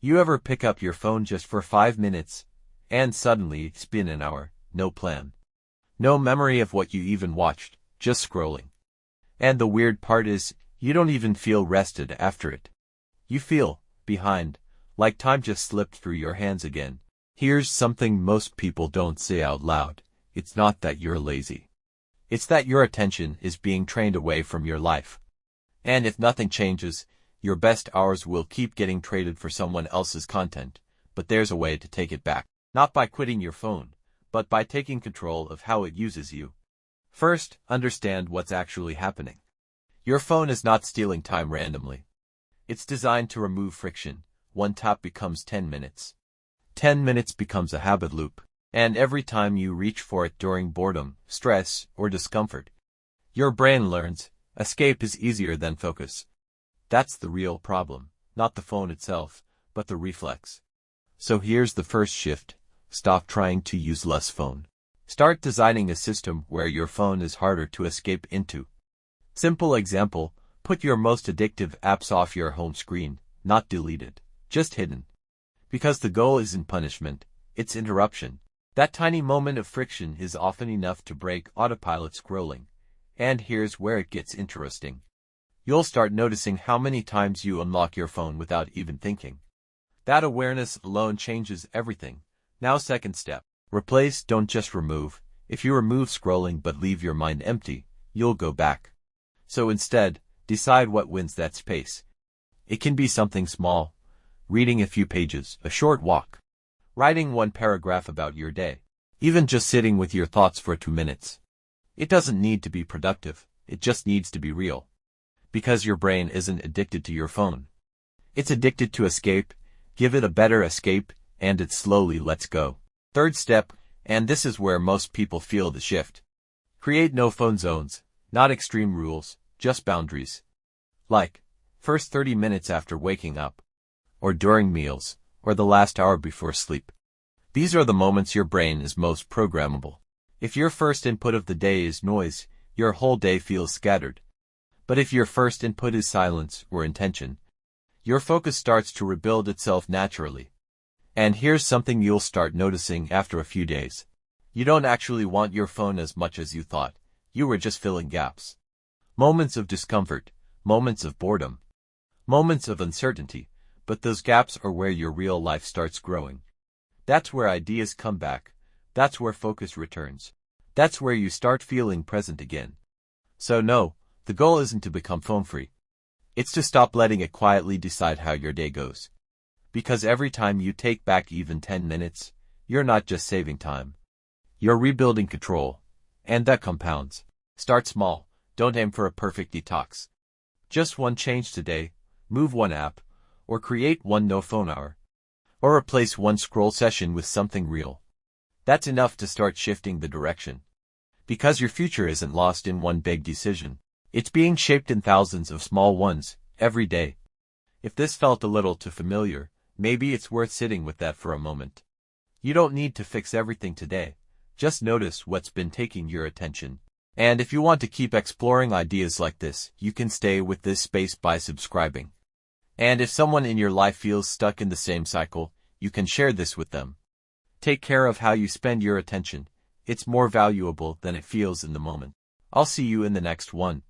You ever pick up your phone just for 5 minutes, and suddenly it's been an hour, no plan. No memory of what you even watched, just scrolling. And the weird part is, you don't even feel rested after it. You feel behind, like time just slipped through your hands again. Here's something most people don't say out loud. It's not that you're lazy. It's that your attention is being trained away from your life. And if nothing changes, your best hours will keep getting traded for someone else's content. But there's a way to take it back. Not by quitting your phone, but by taking control of how it uses you. First, understand what's actually happening. Your phone is not stealing time randomly. It's designed to remove friction. One tap becomes 10 minutes. 10 minutes becomes a habit loop. And every time you reach for it during boredom, stress, or discomfort, your brain learns, escape is easier than focus. That's the real problem, not the phone itself, but the reflex. So here's the first shift. Stop trying to use less phone. Start designing a system where your phone is harder to escape into. Simple example, put your most addictive apps off your home screen, not deleted, just hidden. Because the goal isn't punishment, it's interruption. That tiny moment of friction is often enough to break autopilot scrolling. And here's where it gets interesting. You'll start noticing how many times you unlock your phone without even thinking. That awareness alone changes everything. Now second step. Replace, don't just remove. If you remove scrolling but leave your mind empty, you'll go back. So instead, decide what wins that space. It can be something small. Reading a few pages, a short walk. Writing one paragraph about your day. Even just sitting with your thoughts for 2 minutes. It doesn't need to be productive, it just needs to be real. Because your brain isn't addicted to your phone. It's addicted to escape. Give it a better escape, and it slowly lets go. Third step, and this is where most people feel the shift. Create no phone zones, not extreme rules, just boundaries. Like, first 30 minutes after waking up, or during meals, or the last hour before sleep. These are the moments your brain is most programmable. If your first input of the day is noise, your whole day feels scattered. But if your first input is silence or intention, your focus starts to rebuild itself naturally. And here's something you'll start noticing after a few days. You don't actually want your phone as much as you thought. You were just filling gaps. Moments of discomfort, moments of boredom, moments of uncertainty, but those gaps are where your real life starts growing. That's where ideas come back. That's where focus returns. That's where you start feeling present again. So no, the goal isn't to become phone-free. It's to stop letting it quietly decide how your day goes. Because every time you take back even 10 minutes, you're not just saving time. You're rebuilding control. And that compounds. Start small. Don't aim for a perfect detox. Just one change today. Move one app. Or create one no-phone hour. Or replace one scroll session with something real. That's enough to start shifting the direction. Because your future isn't lost in one big decision. It's being shaped in thousands of small ones, every day. If this felt a little too familiar, maybe it's worth sitting with that for a moment. You don't need to fix everything today. Just notice what's been taking your attention. And if you want to keep exploring ideas like this, you can stay with this space by subscribing. And if someone in your life feels stuck in the same cycle, you can share this with them. Take care of how you spend your attention. It's more valuable than it feels in the moment. I'll see you in the next one.